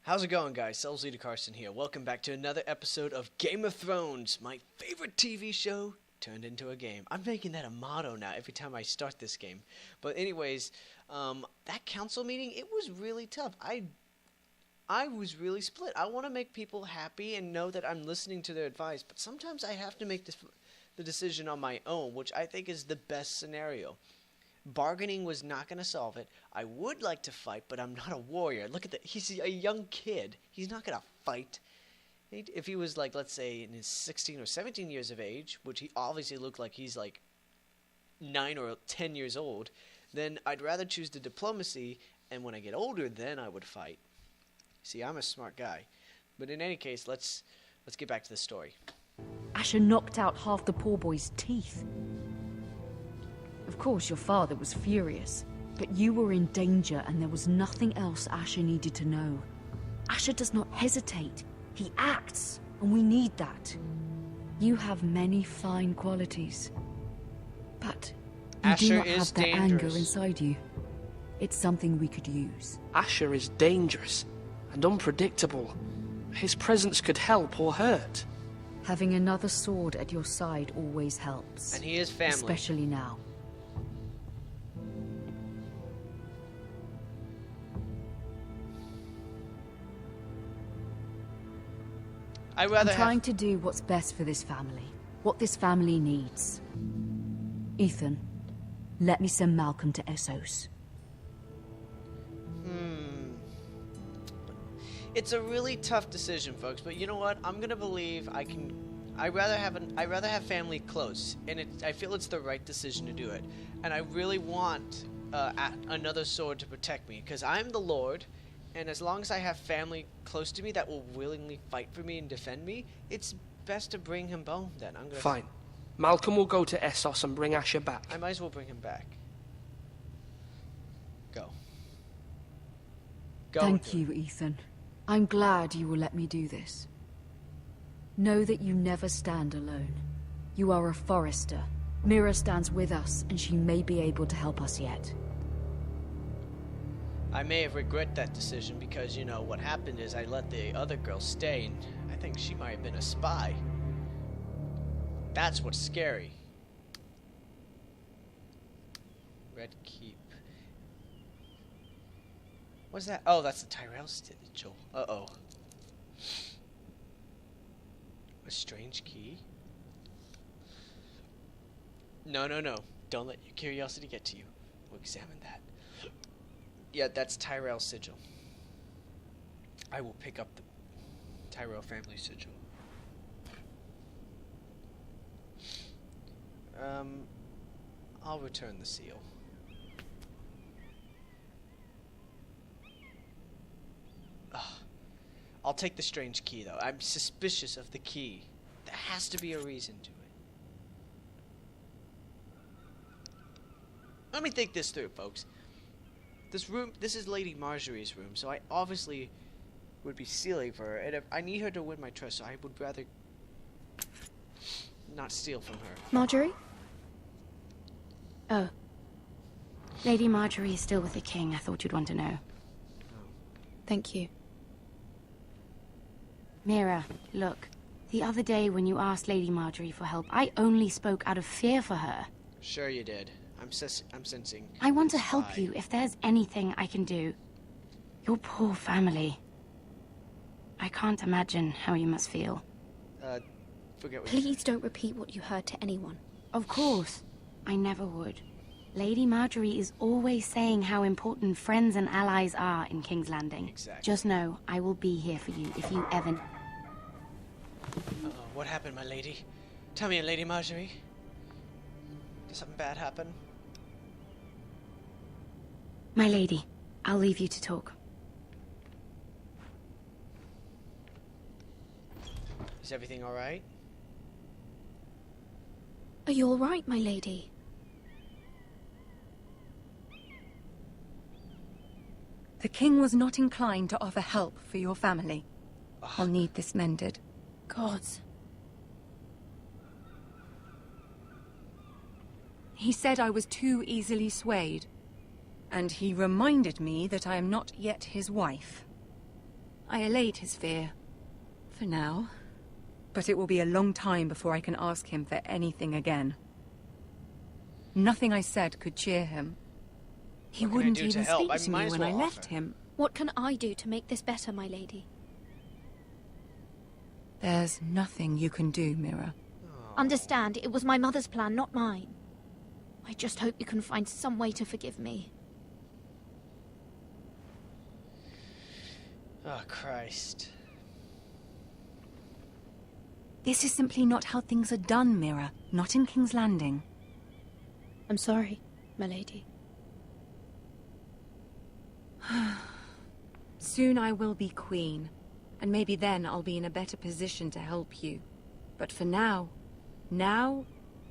How's it going, guys? SelvsLeaderCarson here. Welcome back to another episode of Game of Thrones, my favorite TV show turned into a game. I'm making that a motto now every time I start this game. But anyways, that council meeting, it was really tough. I was really split. I want to make people happy and know that I'm listening to their advice, but sometimes I have to make the decision on my own, which I think is the best scenario. Bargaining was not going to solve it. I would like to fight, but I'm not a warrior. Look at that. He's a young kid. He's not going to fight. If he was, like, let's say in his 16 or 17 years of age, which he obviously looked like he's, like, 9 or 10 years old, then I'd rather choose the diplomacy, and when I get older, then I would fight. See, I'm a smart guy. But in any case, let's get back to the story. Asher knocked out half the poor boy's teeth. Of course, your father was furious, but you were in danger and there was nothing else Asher needed to know. Asher does not hesitate. He acts, and we need that. You have many fine qualities, but you do not have that anger inside you. It's something we could use. Asher is dangerous and unpredictable. His presence could help or hurt. Having another sword at your side always helps. And he is family. Especially now. I'm trying to do what's best for this family. What this family needs. Ethan, let me send Malcolm to Essos. It's a really tough decision, folks, but you know what? I'm gonna believe I can. I'd rather have family close, and I feel it's the right decision to do it. And I really want another sword to protect me, because I'm the Lord, and as long as I have family close to me that will willingly fight for me and defend me, it's best to bring him home. Then I'm gonna. Fine. Malcolm will go to Essos and bring Asher back. I might as well bring him back. Go. Thank you, Ethan. I'm glad you will let me do this. Know that you never stand alone. You are a Forrester. Mira stands with us, and she may be able to help us yet. I may have regret that decision because, you know, what happened is I let the other girl stay, and I think she might have been a spy. That's what's scary. Red Keep. What's that? Oh, that's the Tyrions Decision. Uh-oh. A strange key? No. Don't let your curiosity get to you. We'll examine that. Yeah, that's Tyrell Sigil. I will pick up the Tyrell family sigil. I'll return the seal. I'll take the strange key, though. I'm suspicious of the key. There has to be a reason to it. Let me think this through, folks. This is Lady Marjorie's room, so I obviously would be stealing for her, and if I need her to win my trust, so I would rather not steal from her. Marjorie? Oh. Lady Marjorie is still with the king. I thought you'd want to know. Oh. Thank you. Mira, look. The other day when you asked Lady Marjorie for help, I only spoke out of fear for her. Sure you did. I'm sensing. I want to help you if there's anything I can do. Your poor family. I can't imagine how you must feel. Forget what Please don't repeat what you heard to anyone. Of course. I never would. Lady Marjorie is always saying how important friends and allies are in King's Landing. Exactly. Just know, I will be here for you if you ever... Uh-oh, what happened, my lady? Tell me, Lady Marjorie. Did something bad happen? My lady, I'll leave you to talk. Is everything alright? Are you all right, my lady? The king was not inclined to offer help for your family. I'll need this mended. Gods. He said I was too easily swayed. And he reminded me that I am not yet his wife. I allayed his fear. For now. But it will be a long time before I can ask him for anything again. Nothing I said could cheer him. He What can I wouldn't do to even help? speak I to might me as when I well left offer. him. What can I do to make this better, my lady? There's nothing you can do, Mira. Understand, it was my mother's plan, not mine. I just hope you can find some way to forgive me. Oh, Christ. This is simply not how things are done, Mira. Not in King's Landing. I'm sorry, my lady. Soon I will be queen, and maybe then I'll be in a better position to help you. But for now,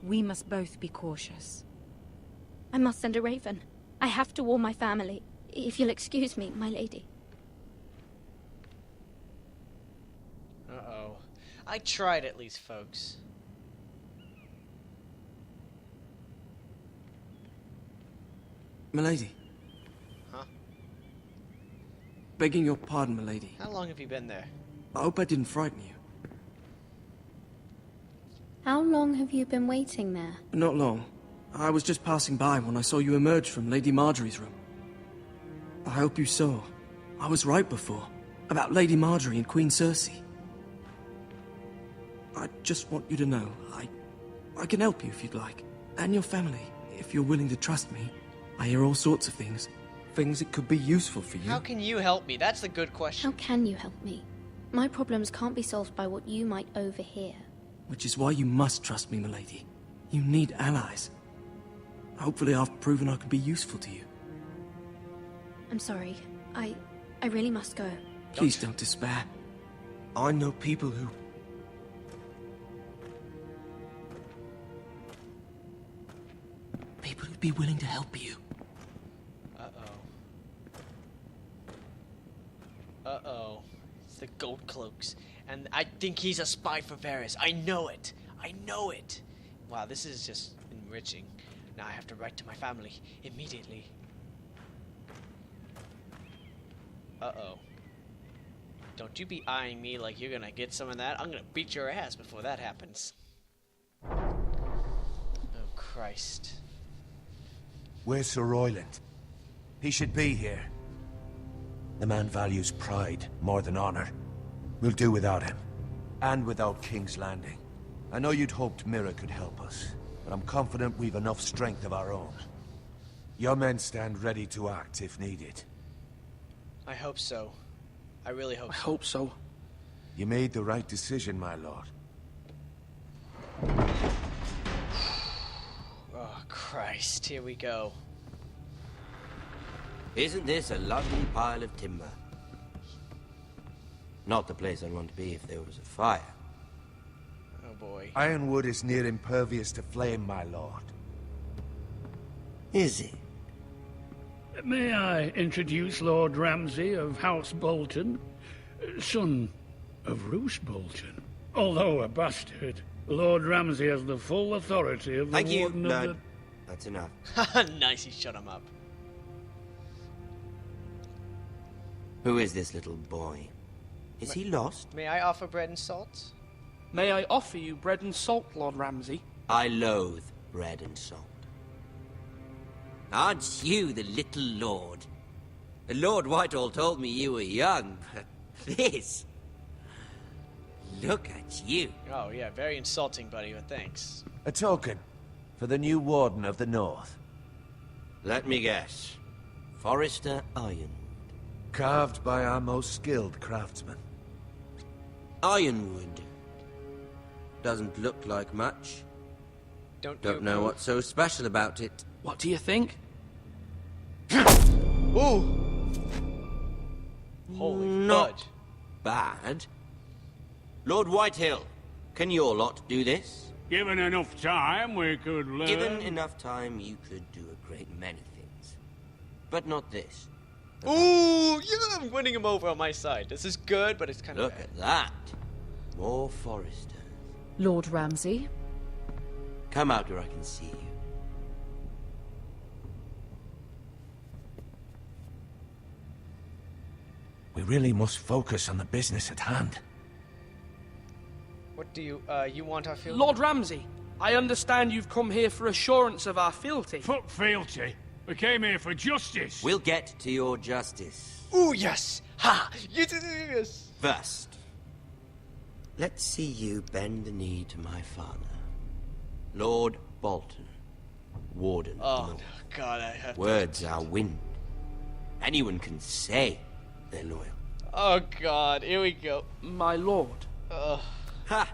we must both be cautious. I must send a raven. I have to warn my family. If you'll excuse me, my lady. Uh-oh. I tried at least, folks. Milady. Huh? Begging your pardon, milady. How long have you been there? I hope I didn't frighten you. How long have you been waiting there? Not long. I was just passing by when I saw you emerge from Lady Marjorie's room. I hope you saw. I was right before. About Lady Marjorie and Queen Cersei. I just want you to know, I can help you if you'd like. And your family, if you're willing to trust me. I hear all sorts of things. Things that could be useful for you. How can you help me? That's the good question. How can you help me? My problems can't be solved by what you might overhear. Which is why you must trust me, milady. You need allies. Hopefully I've proven I can be useful to you. I'm sorry. I really must go. Please don't despair. I know people who... People who'd be willing to help you. Uh-oh. It's the gold cloaks. And I think he's a spy for Varys. I know it. I know it. Wow, this is just enriching. Now I have to write to my family immediately. Uh-oh. Don't you be eyeing me like you're gonna get some of that. I'm gonna beat your ass before that happens. Oh, Christ. Where's Sir Royland? He should be here. The man values pride more than honor. We'll do without him. And without King's Landing. I know you'd hoped Mira could help us, but I'm confident we've enough strength of our own. Your men stand ready to act if needed. I hope so. I really hope I so. hope so. You made the right decision, my lord. Oh, Christ. Here we go. Isn't this a lovely pile of timber? Not the place I'd want to be if there was a fire. Oh, boy. Ironwood is near impervious to flame, my lord. Is it? May I introduce Lord Ramsay of House Bolton, son of Roose Bolton. Although a bastard, Lord Ramsay has the full authority of the Thank you. Warden No, of the... that's enough. Nice, he shut him up. Who is this little boy? Is he lost? May I offer bread and salt? May I offer you bread and salt, Lord Ramsay? I loathe bread and salt. Aren't you the little lord? Lord Whitehall told me you were young, but this... Look at you. Oh, yeah, very insulting, buddy, but thanks. A token for the new Warden of the North. Let me guess. Forrester Ironwood. Carved by our most skilled craftsmen. Ironwood. Doesn't look like much. Don't know what's so special about it. What do you think? Ooh! Holy Not fudge. bad. Lord Whitehill, can your lot do this? Given enough time, we could learn... Given enough time, you could do a great many things. But not this. Ooh! Yeah, I'm winning him over on my side. This is good, but it's kind of Look bad. at that. More Forresters. Lord Ramsay, Come out where I can see you. We really must focus on the business at hand. What do you want our fealty? Lord Ramsay, I understand you've come here for assurance of our fealty. Fuck fealty. We came here for justice. We'll get to your justice. Ooh, yes! Ha! Yes! First, let's see you bend the knee to my father, Lord Bolton, Warden. Oh, North. no, God, I have Words are wind. Anyone can say they're loyal. Oh, God, here we go. My lord. Ugh. Ha!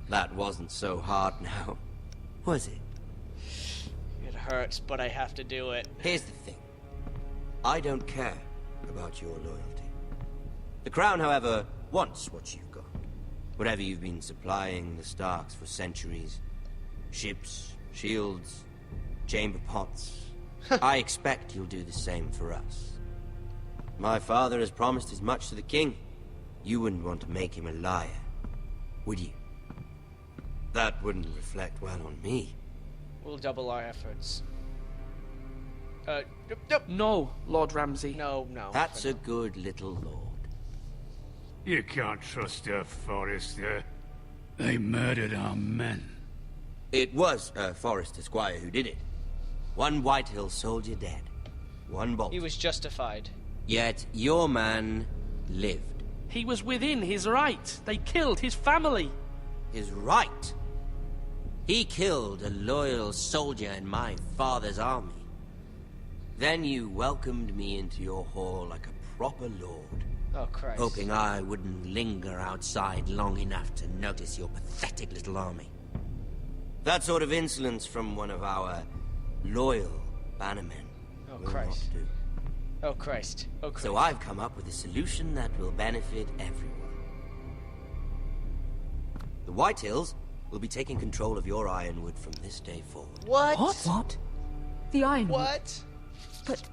That wasn't so hard now, was it? It hurts, but I have to do it. Here's the thing. I don't care about your loyalty. The Crown, however, wants what you've got. Whatever you've been supplying the Starks for centuries. Ships, shields, chamber pots. I expect you'll do the same for us. My father has promised as much to the king. You wouldn't want to make him a liar, would you? That wouldn't reflect well on me. We'll double our efforts. No, Lord Ramsay. No. That's a good little lord. You can't trust her, Forrester. They murdered our men. It was Forrester Squire who did it. One Whitehill soldier dead. One bolt. He was justified. Yet your man lived. He was within his right. They killed his family. His right? He killed a loyal soldier in my father's army. Then you welcomed me into your hall like a proper lord. Oh, Christ. Hoping I wouldn't linger outside long enough to notice your pathetic little army. That sort of insolence from one of our loyal bannermen will not do. Oh, Christ. Oh, Christ. So I've come up with a solution that will benefit everyone. The Whitehills will be taking control of your ironwood from this day forward. What? The ironwood? What? But...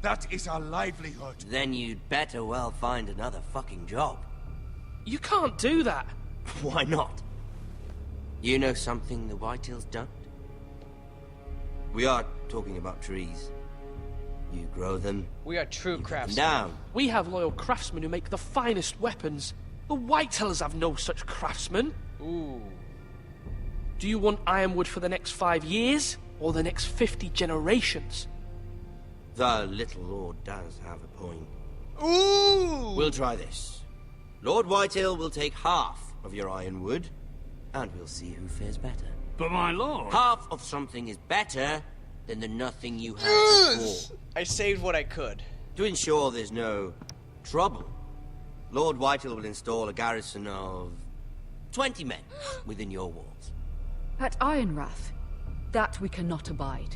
That is our livelihood. Then you'd better well find another fucking job. You can't do that. Why not? You know something the Whitehills don't? We are talking about trees. You grow them. We are true craftsmen. Down. We have loyal craftsmen who make the finest weapons. The Whitehills have no such craftsmen. Ooh. Do you want ironwood for the next 5 years? Or the next 50 generations? The little lord does have a point. Ooh! We'll try this. Lord Whitehill will take half of your ironwood, and we'll see who fares better. But my lord... Half of something is better than the nothing you had before. I saved what I could. To ensure there's no trouble, Lord Whitehill will install a garrison of 20 men within your walls. At Ironrath? That we cannot abide.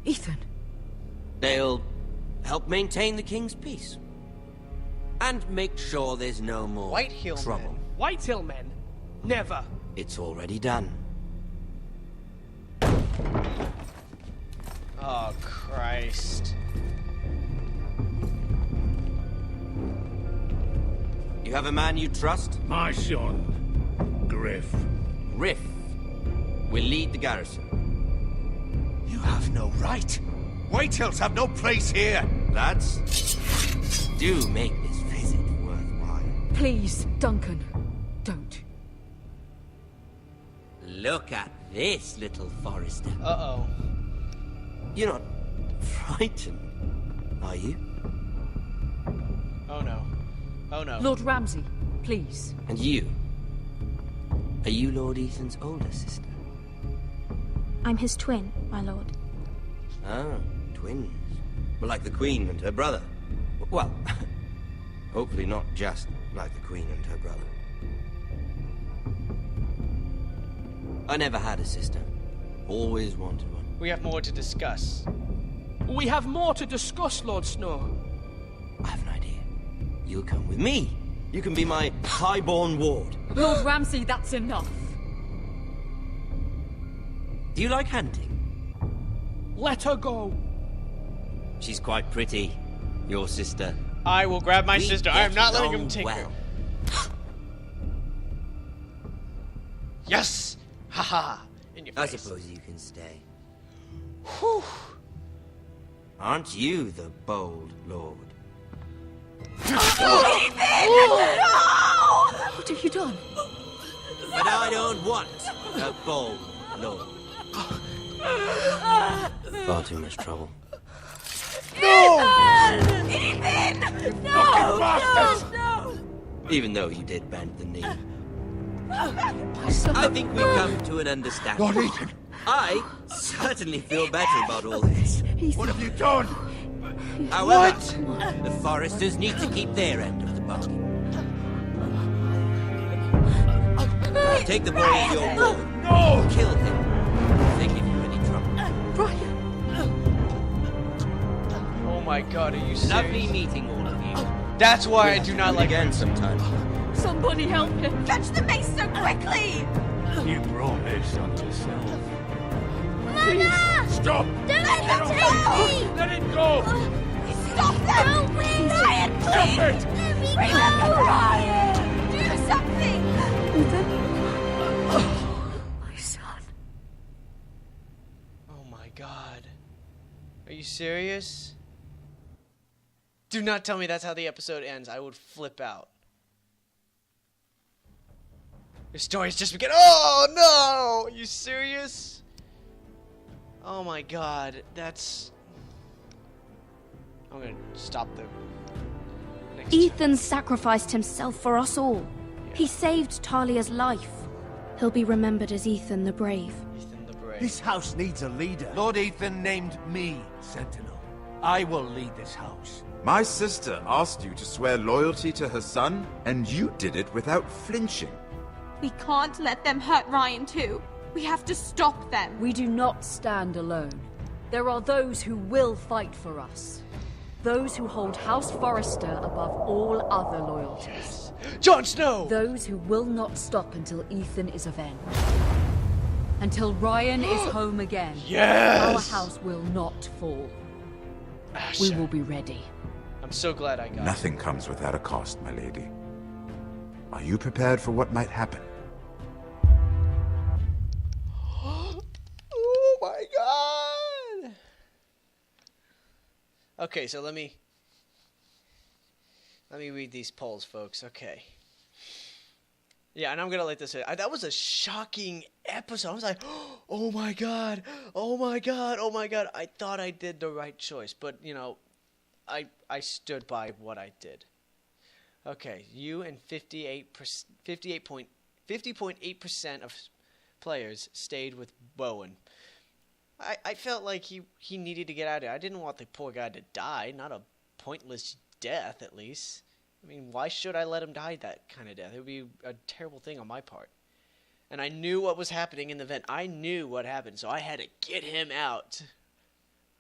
Ethan. They'll help maintain the king's peace. And make sure there's no more Whitehill trouble. men. Whitehill men? Never. It's already done. Oh, Christ. You have a man you trust? My son, Griff. Griff will lead the garrison. You have no right. Whitehills have no place here. Lads, do make this visit worthwhile. Please, Duncan. Don't. Look at this, little Forrester. Uh-oh. You're not frightened, are you? Oh, no. Oh, no. Lord Ramsay, please. And you? Are you Lord Ethan's older sister? I'm his twin, my lord. Ah, twins. Well, like the Queen and her brother. Well, hopefully not just like the Queen and her brother. I never had a sister. Always wanted one. We have more to discuss. We have more to discuss, Lord Snow. I have an idea. You'll come with me. You can be my highborn ward. Lord Ramsay, that's enough. Do you like hunting? Let her go. She's quite pretty, your sister. I will grab my We sister. I am get not letting him along take her. well. Yes! Haha! In your I face. suppose you can stay. Whew. Aren't you the bold lord? What have you done? But I don't want a bold lord. Far too much trouble. Ethan! No! Even though you did bend the knee. My son. I think we've come to an understanding. Lord Ethan! I certainly feel better about all this. What have you done? However, the Forresters need to keep their end of the bargain. Take the boy as your ward. No! Kill him if they give you any trouble. Ryan! Oh my god, are you serious? Lovely meeting all of you. That's why I do not like again sometime. Somebody help him! Fetch the mace so quickly! You brought this on yourself. Mama! Stop! Don't let them take me! Let it go! Stop them! Help me! Ryan, please! Let me go! Ryan! Do something! My son. Oh my god. Are you serious? Do not tell me that's how the episode ends. I would flip out. Your story's just beginning. Oh no! Are you serious? Oh my god. That's... I'm gonna stop the next Ethan sacrificed himself for us all. He saved Talia's life. He'll be remembered as Ethan the Brave. Ethan the Brave. This house needs a leader. Lord Ethan named me Sentinel. I will lead this house. My sister asked you to swear loyalty to her son, and you did it without flinching. We can't let them hurt Ryan too. We have to stop them. We do not stand alone. There are those who will fight for us. Those who hold House Forrester above all other loyalties. Jon Snow! Those who will not stop until Ethan is avenged. Until Ryan is home again. Yes! Our house will not fall. We will be ready. I'm so glad I got Nothing comes without a cost, my lady. Are you prepared for what might happen? Oh my god! Okay, so let me read these polls, folks. Okay. Yeah, and I'm gonna let this in. That was a shocking episode. I was like, oh my god, oh my god, oh my god. I thought I did the right choice, but you know, I stood by what I did. Okay, you and 50.8% of players stayed with Bowen. I felt like he needed to get out of there. I didn't want the poor guy to die, not a pointless death at least. I mean, why should I let him die that kind of death? It would be a terrible thing on my part. And I knew what was happening in the vent. I knew what happened, so I had to get him out.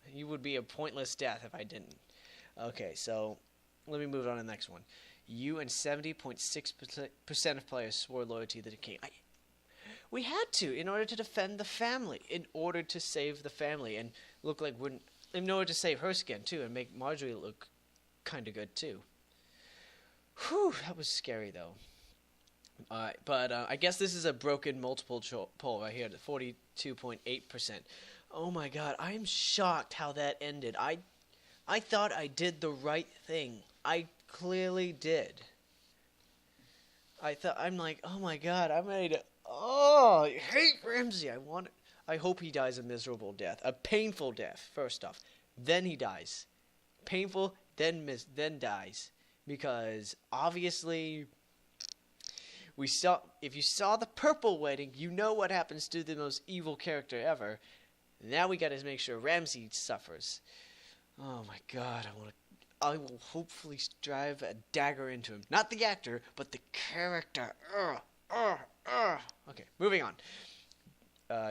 He would be a pointless death if I didn't. Okay, so let me move on to the next one. You and 70.6% of players swore loyalty to the king. We had to, in order to defend the family, in order to save the family, and look like we're, in order to save her skin too, and make Marjorie look kind of good too. Whew, that was scary though. Alright, but I guess this is a broken multiple poll right here, the 42.8%. Oh my god, I am shocked how that ended. I thought I did the right thing. I clearly did. I'm like, oh my god, I'm ready to... Oh, I hate Ramsay. I hope he dies a miserable death. A painful death, first off. Then he dies. Painful, then dies. Because, obviously, if you saw the Purple Wedding, you know what happens to the most evil character ever. Now we gotta make sure Ramsay suffers. Oh my god, I will hopefully drive a dagger into him. Not the actor, but the character. Okay, moving on.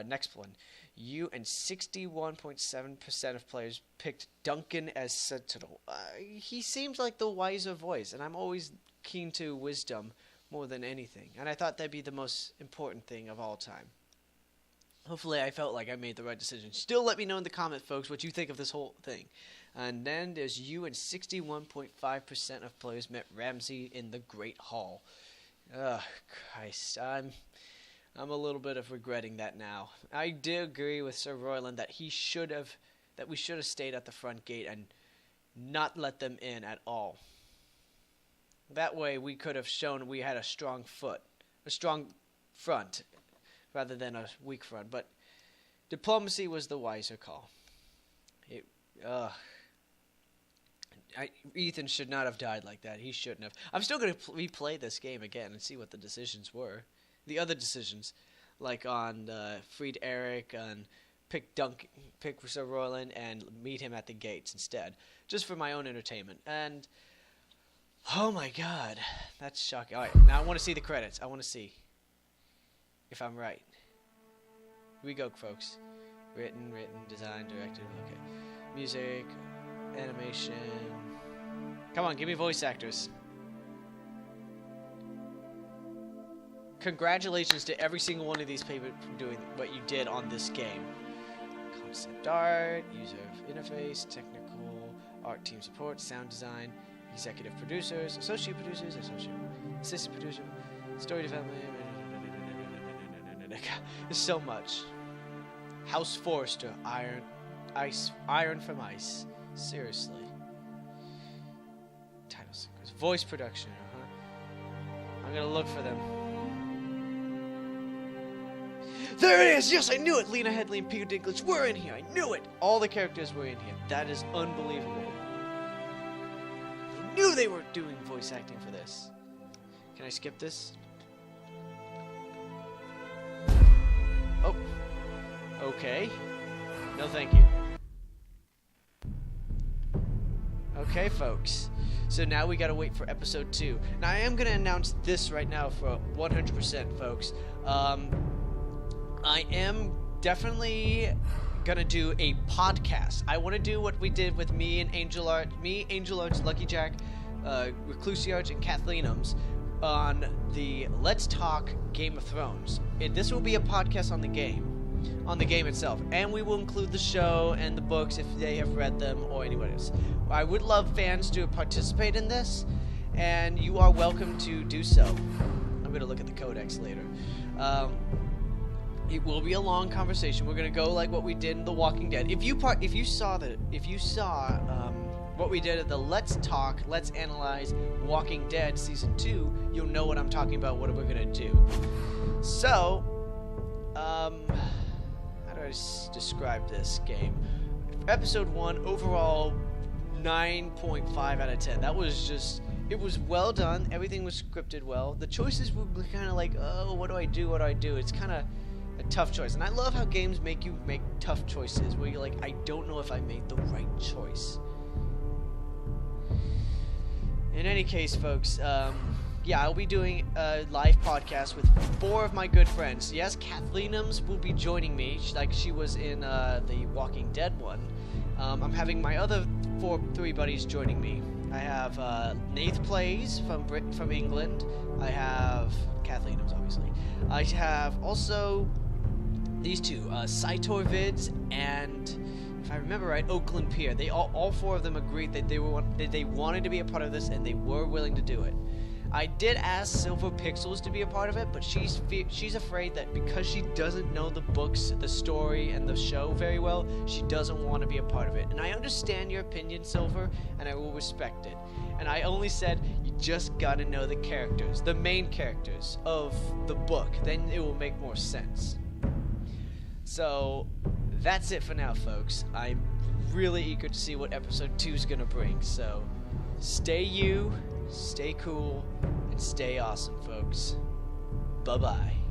Next one. You and 61.7% of players picked Duncan as Sentinel. He seems like the wiser voice, and I'm always keen to wisdom more than anything. And I thought that'd be the most important thing of all time. Hopefully I felt like I made the right decision. Still let me know in the comments, folks, what you think of this whole thing. And then there's you and 61.5% of players met Ramsay in the Great Hall. Ugh, Christ. I'm a little bit of regretting that now. I do agree with Sir Royland that we should have stayed at the front gate and not let them in at all. That way we could have shown we had a strong front, rather than a weak front. But diplomacy was the wiser call. Ethan should not have died like that. He shouldn't have. I'm still going to replay this game again and see what the decisions were. The other decisions, like on freed Eric, and pick Sir Royland, and meet him at the gates instead, just for my own entertainment. And oh my god, that's shocking. All right, now I want to see the credits. I want to see if I'm right. Here we go, folks. Written, designed, directed. Okay, music, animation. Come on, give me voice actors. Congratulations to every single one of these people for doing what you did on this game. Concept art, user interface, technical, art team support, sound design, executive producers, associate assistant producer, story development. There's so much. House Forrester, Iron from Ice. Seriously. Title sequence, voice production. I'm gonna look for them. There it is! Yes, I knew it! Lena Headley and Peter Dinklage were in here. I knew it! All the characters were in here. That is unbelievable. I knew they were doing voice acting for this. Can I skip this? Oh. Okay. No, thank you. Okay, folks. So now we gotta wait for episode 2. Now, I am gonna announce this right now for 100%, folks. I am definitely gonna do a podcast. I want to do what we did with me, Angel Arts, Lucky Jack, Reclusiarch, and Kathleenums on the Let's Talk Game of Thrones. This will be a podcast on the game itself, and we will include the show and the books if they have read them or anyone else. I would love fans to participate in this, and you are welcome to do so. I'm gonna look at the codex later. It will be a long conversation. We're gonna go like what we did in The Walking Dead. If you saw what we did at the Let's Analyze Walking Dead Season 2, you'll know what I'm talking about, what we're gonna do. So, how do I describe this game? Episode 1, overall, 9.5 out of 10. That was it was well done. Everything was scripted well. The choices were kind of like, oh, what do I do? It's kind of a tough choice. And I love how games make you make tough choices, where you're like, I don't know if I made the right choice. In any case, folks, yeah, I'll be doing a live podcast with 4 of my good friends. Yes, Kathleenums will be joining me, like she was in the Walking Dead one. I'm having my other 3 buddies joining me. I have Nath Plays from England. I have Kathleenums, obviously. I have also these 2, Saitor Vids, and if I remember right, Oakland Pier. They all 4 of them agreed that they wanted to be a part of this, and they were willing to do it. I did ask Silver Pixels to be a part of it, but she's afraid that because she doesn't know the books, the story, and the show very well, she doesn't want to be a part of it. And I understand your opinion, Silver, and I will respect it. And I only said, you just gotta know the characters, the main characters of the book. Then it will make more sense. So, that's it for now, folks. I'm really eager to see what episode 2 is gonna bring. So, stay cool, and stay awesome, folks. Bye-bye.